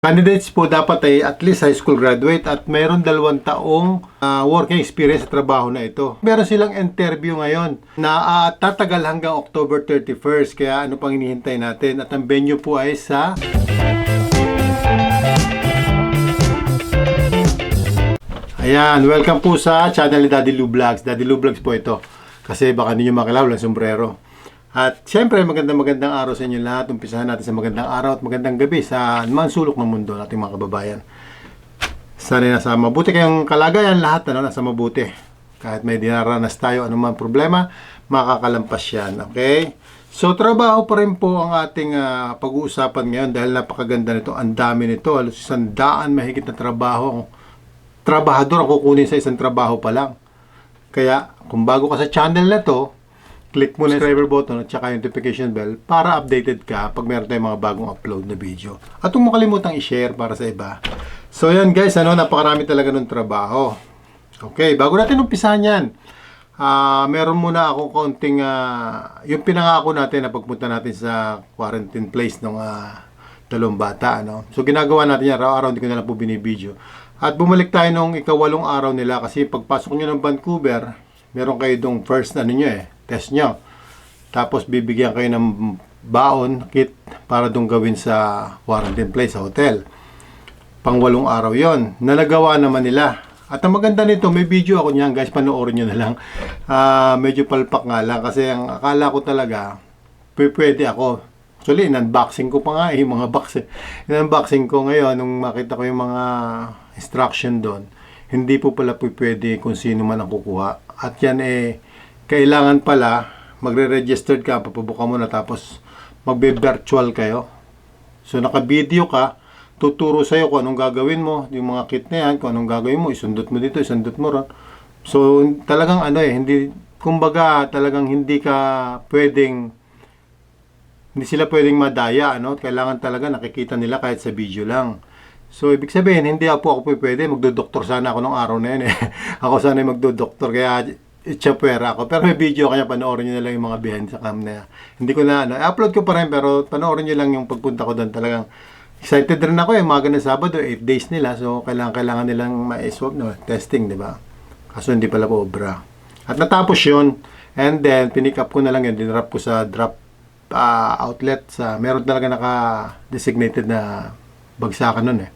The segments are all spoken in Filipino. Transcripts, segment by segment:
Candidates po dapat ay at least high school graduate at mayroon 2 taong working experience sa trabaho na ito. Meron silang interview ngayon na tatagal hanggang October 31st. Kaya ano pang hinihintay natin? At ang venue po ay sa Ayan, welcome po sa channel ni Daddy Lou Vlogs. Daddy Lou Vlogs po ito. Kasi baka ninyo makilala, walang sombrero. At syempre, magandang araw sa inyo lahat. Umpisahan natin sa magandang araw at magandang gabi sa mga sulok ng mundo nating mga kababayan. Sana nasa mabuti kayong kalagayan lahat, nasa mabuti. Kahit may dinaranas tayo, anumang problema, makakalampas yan. Okay? So, trabaho pa rin po ang ating pag-uusapan ngayon dahil napakaganda nito. Ang dami nito. Halos 100 mahigit na trabaho. Trabahador ang kukunin sa isang trabaho pa lang. Kaya, kung bago ka sa channel na to, click mo na yung subscriber button at saka yung notification bell para updated ka pag meron tayong mga bagong upload na video. At huwag mo kalimutang i-share para sa iba. So yan guys, napakarami talaga ng trabaho. Okay, bago natin umpisahan yan, meron muna akong kaunting, yung pinangako natin na pagpunta natin sa quarantine place ng 2 bata. So ginagawa natin yan, araw-araw hindi ko na lang po binibideo. At bumalik tayo nung ika-8 araw nila kasi pagpasok nyo ng Vancouver, meron kayo dong first test nyo. Tapos bibigyan kayo ng baon, kit para dong gawin sa quarantine place sa hotel. Pang 8 araw yon. Nalagawa naman nila. At ang maganda nito, may video ako niyan guys, panoorin nyo na lang. Medyo palpak nga lang kasi ang akala ko talaga, pwede ako. Actually, in-unboxing ko pa nga yung mga box. In-unboxing ko ngayon, nung makita ko yung mga instruction doon, hindi po pala pwede kung sino man ang kukuha. At yan kailangan pala magre-registered ka, papabuka mo na tapos magbe-virtual kayo. So naka-video ka, tuturo sa'yo kung anong gagawin mo, yung mga kit na yan, kung anong gagawin mo, isundot mo dito, isundot mo ron. So talagang hindi, kumbaga talagang hindi sila pwedeng madaya, kailangan talaga nakikita nila kahit sa video lang. So, ibig sabihin, hindi ako pwede. Magdodoktor sana ako nung araw na yun Ako sana magdodoktor, kaya itsapwera ako. Pero may video, kaya panoorin nyo na lang yung mga behind sa cam na. Hindi ko na, upload ko pa rin, pero panoorin nyo lang yung pagpunta ko doon. Talagang excited rin ako mga ganun Sabado, 8 days nila. So, kailangan nilang ma-swab, testing, di ba? Kaso hindi pala po obra. At natapos yun, and then, pinick up ko na lang yun. Dinrap ko sa drop outlet. Meron talaga naka-designated na bagsakan nun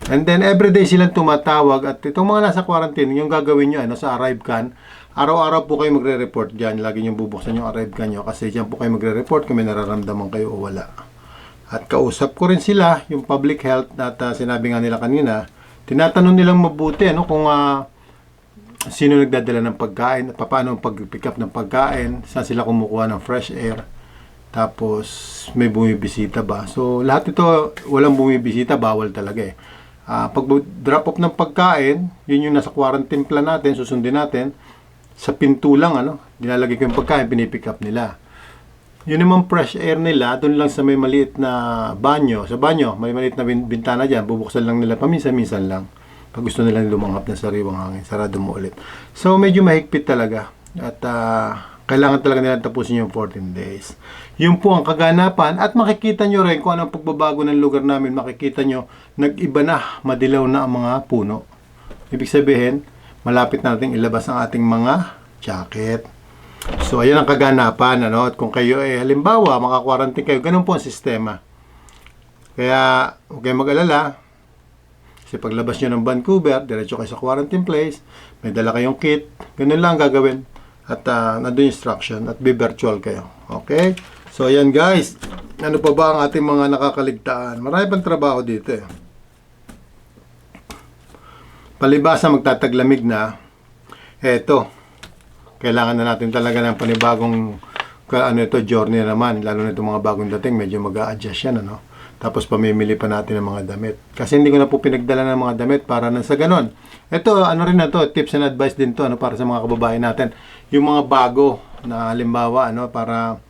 And then, everyday silang tumatawag at itong mga nasa quarantine, yung gagawin nyo, sa ArriveCan, araw-araw po kayo magre-report dyan. Lagi nyo bubuksan yung ArriveCan nyo kasi dyan po kayo magre-report kung may nararamdaman kayo o wala. At kausap ko rin sila, yung public health, at sinabi nga nila kanina, tinatanong nilang mabuti, kung sino nagdadala ng pagkain, at paano pag-pick up ng pagkain, saan sila kumukuha ng fresh air, tapos may bumibisita ba. So, lahat ito, walang bumibisita, bawal talaga pag drop off ng pagkain, yun yung nasa quarantine plan natin, susundin natin, sa pinto lang, nilalagay ko yung pagkain, pinipick up nila. Yun naman fresh air nila, doon lang sa may maliit na banyo. Sa banyo, may maliit na bintana dyan, bubuksan lang nila paminsan-minsan lang. Pag gusto nilang lumanghap ng sariwang hangin, sarado mo ulit. So, medyo mahigpit talaga. At kailangan talaga nila tapusin yung 14 days. Yun po ang kaganapan at makikita nyo rin kung anong pagbabago ng lugar namin. Makikita nyo, nag-iba na, madilaw na ang mga puno. Ibig sabihin, malapit nating ilabas ang ating mga jacket. So, ayan ang kaganapan. At kung kayo halimbawa, maka-quarantine kayo, ganun po ang sistema. Kaya, huwag kayong mag-alala. Kasi paglabas nyo ng Vancouver, diretso kayo sa quarantine place, may dala kayong kit, ganun lang gagawin. At nandun instruction at be-virtual kayo. Okay? So, ayan guys. Ano pa ba ang ating mga nakakaligtaan? Marami pang trabaho dito Palibasa magtataglamig na. Eto. Kailangan na natin talaga ng panibagong journey naman. Lalo na itong mga bagong dating. Medyo mag-a-adjust yan, Tapos pamimili pa natin ng mga damit. Kasi hindi ko na po pinagdala ng mga damit para na sa ganon. Ito, rin na to, tips and advice din to, para sa mga kababayan natin. Yung mga bago na halimbawa, para,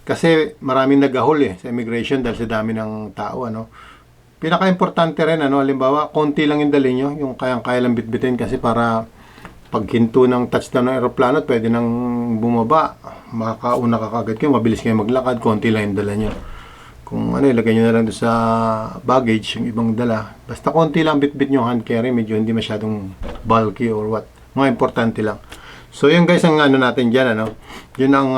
kasi maraming nagahol sa immigration dahil sa dami ng tao, Pinaka-importante rin, halimbawa, konti lang yung dali nyo, yung kayang-kaya lang bitbitin kasi para paghinto ng touchdown ng aeroplano, pwede nang bumaba. Makakauna ka kagad kayo, mabilis kayo maglakad, konti lang yung dala nyo. Kung ano, ilagay nyo na lang doon sa baggage, yung ibang dala. Basta konti lang bit-bit nyo hand carry, medyo hindi masyadong bulky or what. Mga importante lang. So, yun guys, ang ano natin dyan, ano. Yun ang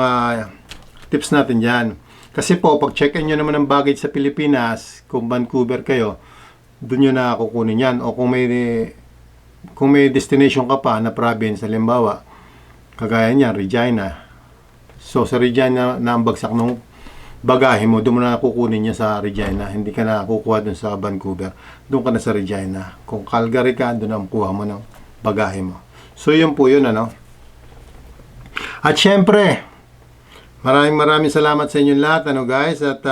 tips natin dyan. Kasi po, pag check-in nyo naman ng baggage sa Pilipinas, kung Vancouver kayo, doon nyo na kukunin yan. O kung may destination ka pa na province, halimbawa, kagaya niya, Regina. So, sa Regina na ang bagsak ng bagahe mo, doon mo na kukunin niya sa Regina. Hindi ka na kukuha doon sa Vancouver. Doon ka na sa Regina. Kung Calgary ka, doon ang kuha mo ng bagahe mo. So, yun po yun, ano. At syempre, maraming salamat sa inyong lahat, ano guys. At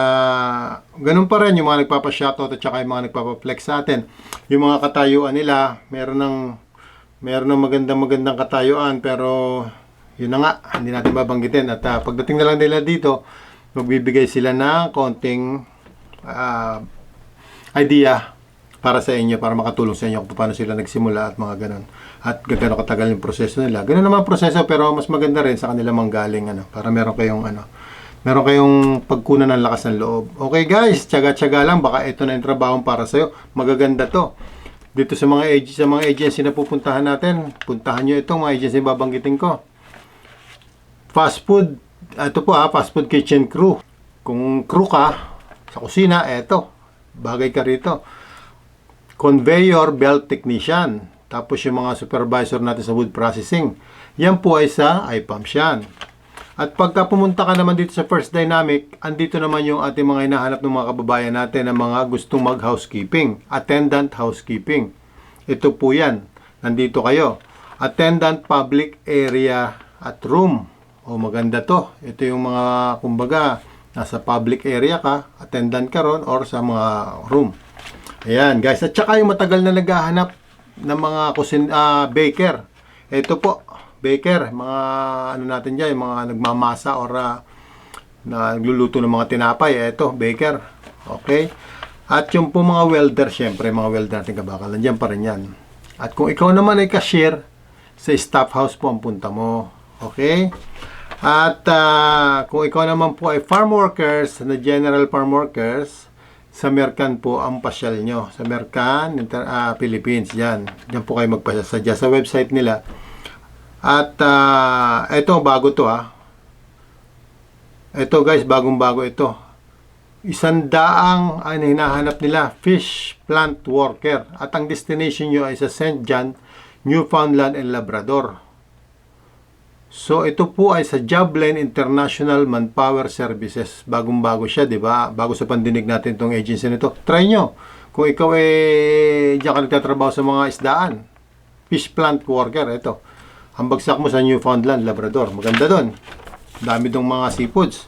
ganun pa rin yung mga nagpapa-shoutout at saka yung mga nagpapa-flex sa atin. Yung mga katayuan nila, meron ng magandang katayuan, pero yun na nga, hindi natin babanggitin. At pagdating na lang nila dito, magbibigay sila ng konting idea para sa inyo, para makatulong sa inyo kung paano sila nagsimula at mga ganun. At gano'n katagal yung proseso nila. Ganun naman proseso, pero mas maganda rin sa kanila manggaling, ano, para meron kayong pagkunan ng lakas ng loob. Okay guys, tiyaga-tiyaga lang, baka ito na yung trabaho para sa'yo. Magaganda to. Dito sa mga agency na pupuntahan natin, puntahan nyo itong mga agency babanggitin ko. Fast food. Ito po fast food kitchen crew. Kung crew ka sa kusina, eto, bagay ka rito. Conveyor belt technician. Tapos yung mga supervisor natin sa wood processing. Yan po ay sa iPumps yan. At pagka pumunta ka naman dito sa First Dynamic, andito naman yung ating mga hinahanap ng mga kababayan natin na mga gustong mag-housekeeping. Attendant housekeeping. Ito po yan. Nandito kayo. Attendant public area at room. O maganda to. Ito yung mga, kumbaga, nasa public area ka, attendant ka ron, or sa mga room. Ayan, guys. At saka yung matagal na naghahanap ng mga baker. Ito po, baker. Mga, ano natin dyan, yung mga nagmamasa or nagluluto ng mga tinapay. Ito, baker. Okay? At yung po mga welder, syempre, mga welder natin kabakalan. Diyan pa rin yan. At kung ikaw naman ay cashier, sa staff house po ang punta mo. Okay? At kung ikaw naman po ay farm workers, na general farm workers, sa Mercan po ang pasyal nyo. Sa Mercan, Philippines, yan. Yan po kayo magpasadya sa website nila. At ito, bago to Ito guys, bagong-bago ito. 100 ang hinahanap nila, fish plant worker. At ang destination nyo ay sa St. John, Newfoundland and Labrador. So, ito po ay sa Joblane International Manpower Services. Bagong-bago siya, di ba? Bago sa pandinig natin itong agency nito. Try nyo. Kung ikaw diyan ka nagtatrabaho sa mga isdaan. Fish plant worker, ito. Ang bagsak mo sa Newfoundland, Labrador. Maganda doon. Dami dong mga seafoods.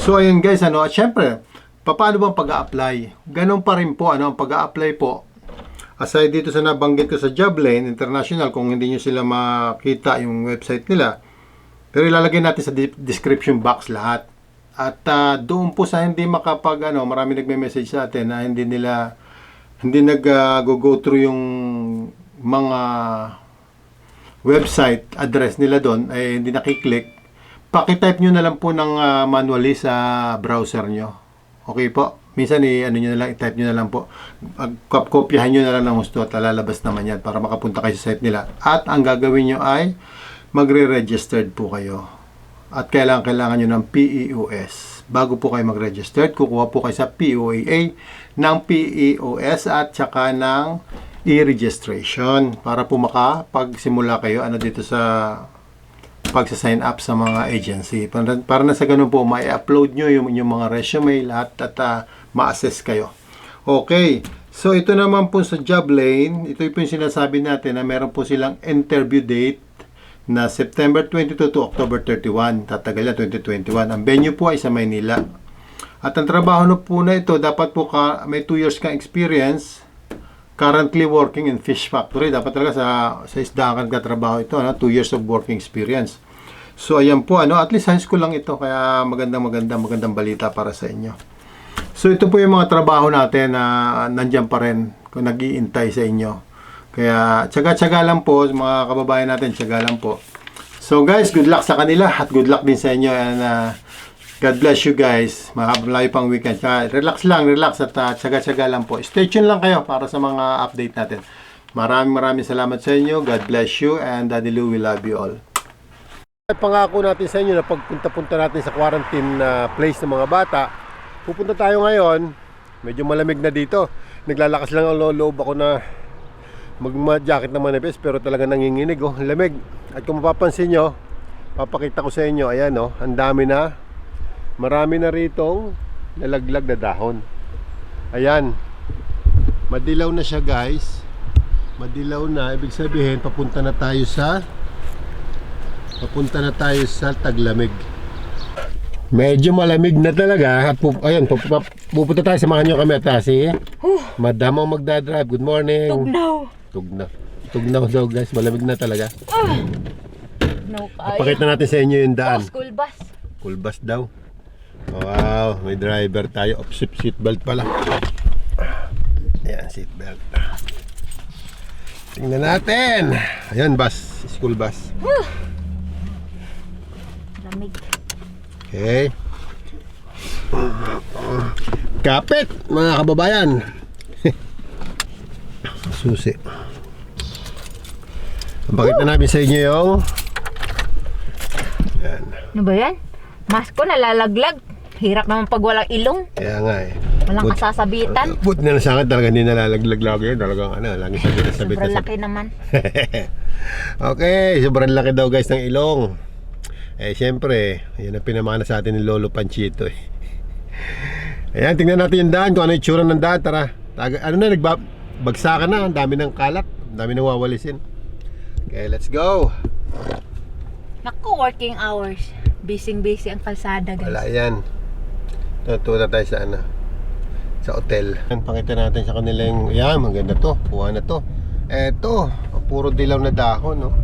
So, ayun guys, At syempre, paano bang pag-a-apply? Ganun pa rin po, ang pag-a-apply po. Aside dito sa nabanggit ko sa Joblane International, kung hindi nyo sila makita yung website nila, pero ilalagay natin sa description box lahat. At doon po sa hindi marami nagme-message sa atin na hindi nag-go through yung mga website address nila doon, ay hindi nakiklik. Paki-type nyo na lang po ng manually sa browser nyo. Okay po? Minsan i-type nyo na lang po. Kopyahan nyo na lang ng gusto at lalabas naman yan para makapunta kayo sa site nila. At ang gagawin nyo ay magre-registered po kayo. At kailangan nyo ng PEOS. Bago po kayo mag-registered, kukuha po kayo sa POAA ng PEOS at saka ng e-registration para po makapagsimula kayo dito sa pagsa-sign up sa mga agency. Para na sa ganun po, ma-upload nyo yung mga resume lahat at ma-assess kayo. Okay. So, ito naman po sa Joblane, ito po yung sinasabi natin na meron po silang interview date na September 22 to October 31. Tatagal na 2021. Ang venue po ay sa Maynila. At ang trabaho po na ito, dapat po may 2 years kang experience, currently working in fish factory. Dapat talaga sa isdaan ka trabaho ito, 2 years of working experience. So, ayan po, at least high school lang ito. Kaya magandang balita para sa inyo. So, ito po yung mga trabaho natin na nandyan pa rin kung nag-iintay sa inyo. Kaya, tsaga-tsaga lang po, mga kababayan natin, tsaga lang po. So, guys, good luck sa kanila at good luck din sa inyo. And God bless you guys. Malayo pang weekend. Kaya relax lang, relax at tsaga-tsaga lang po. Stay tuned lang kayo para sa mga update natin. Maraming salamat sa inyo. God bless you and Daddy Lou, we love you all. Pangako natin sa inyo na pagpunta-punta natin sa quarantine place ng mga bata. Pupunta tayo ngayon. Medyo malamig na dito. Naglalakas lang ang loob ako na mag-jacket na manipis pero talaga nanginginig oh, lamig. At kung mapapansin nyo, papakita ko sa inyo, ayan oh, ang dami na. Marami na ritong nalaglag na dahon. Ayan. Madilaw na siya guys. Madilaw na, ibig sabihin papunta na tayo sa taglamig. Medyo malamig na talaga. At ayun, pupunta tayo, samahan nyo kami at si Madam ang magdadrive. Good morning. Tugnaw daw guys, malamig na talaga. Papakita natin sa inyo yung daan. School bus. School bus daw. Wow, may driver tayo. Seatbelt pala. Ayan, seatbelt. Tingnan natin. Ayan, bus. School bus. Lamig. Okay. Kapit, mga kababayan. Susi. Pakita namin sa inyo yung yan. Ano ba yan? Mask ko nalalaglag. Hirap naman pag walang ilong. Kaya nga eh. Walang kasasabitan. Buti na lang sa akin talaga hindi nalalaglag lagi. Talagang lagi sabit. Sobrang laki naman. Okay, sobrang laki daw guys ng ilong. Eh syempre, yan ang pinamana sa atin ni Lolo Panchito eh. Ayan, tingnan natin yung daan, kung ano yung tsura ng daan. Tara, nagbagsakan na, ang dami ng kalat, ang dami ng wawalisin. Okay, let's go. Naku, working hours. Busy ang kalsada guys. Wala yan. Tutuwa tayo sa sa hotel. Pakita natin sa kanila yung, yan, maganda to, kuha na to. Eto, puro dilaw na dahon, no?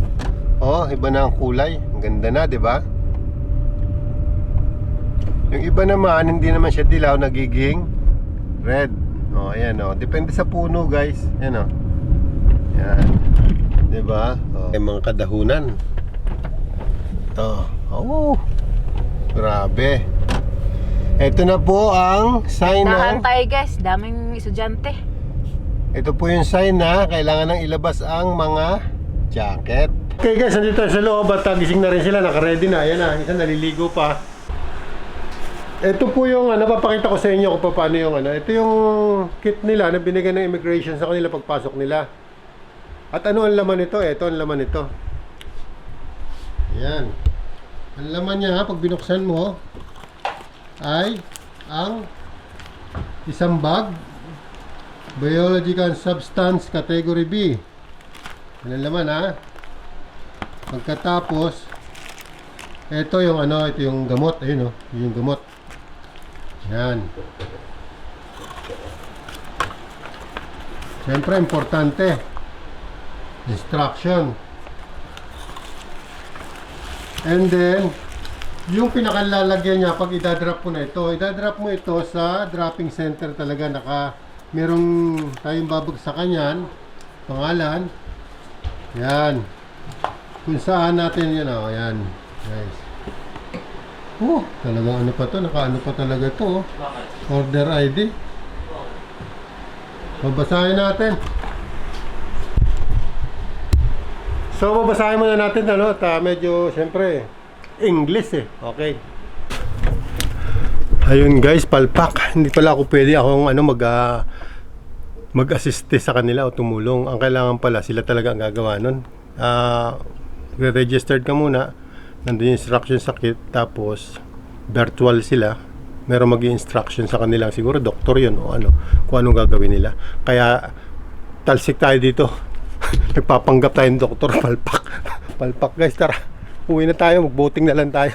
Oh, iba na ang kulay. Ang ganda na, di ba? Yung iba naman, hindi naman siya dilaw, nagiging red. Oh, ayan oh. Depende sa puno, guys. Ayan oh. Yan. Di ba? Oh. May mga kadahunan. Ito. Oh. Grabe. Ito na po ang sign na Nakantay guys, daming estudyante. ito po yung sign na kailangan nang ilabas ang mga jacket. Okay guys, nandito tayo sa loob at gising na rin sila, naka-ready na. Ayan na, isa naliligo pa. Ito po yung napapakita ko sa inyo kung paano yung ito yung kit nila na binigyan ng immigration sa kanila pagpasok nila. At ano ang laman nito? Ito ang laman nito. Ayan. Ang laman niya pag binuksan mo ay ang isang bag, Biological Substance Category B. Yan ang laman ha. Pagkatapos ito yung ito yung gamot, ayun oh, yung gamot. Yan. Siyempre importante. Instruction. And then yung pinakalalagyan niya pag idadrop mo na ito, idadrop mo ito sa dropping center talaga. Merong tayong babagsakan yan, pangalan. Yan. Kung saan natin yan, yan guys. Talagang pa to, nakaano pa talaga to. Order ID. Babasahin natin. So babasahin muna natin medyo siyempre English eh. Okay. Ayun guys, palpak. Hindi pala ako pwede akong mag-assist sa kanila o tumulong. Ang kailangan pala sila talaga ang gagawa nun. Registered ka muna, nandun yung instruction sa kit, tapos virtual sila, meron mag-instruction sa kanila, siguro doktor yun o kung anong gagawin nila. Kaya talsik tayo dito. Nagpapanggap tayong doktor. Palpak guys, tara, uwi na tayo, mag-boating na lang tayo.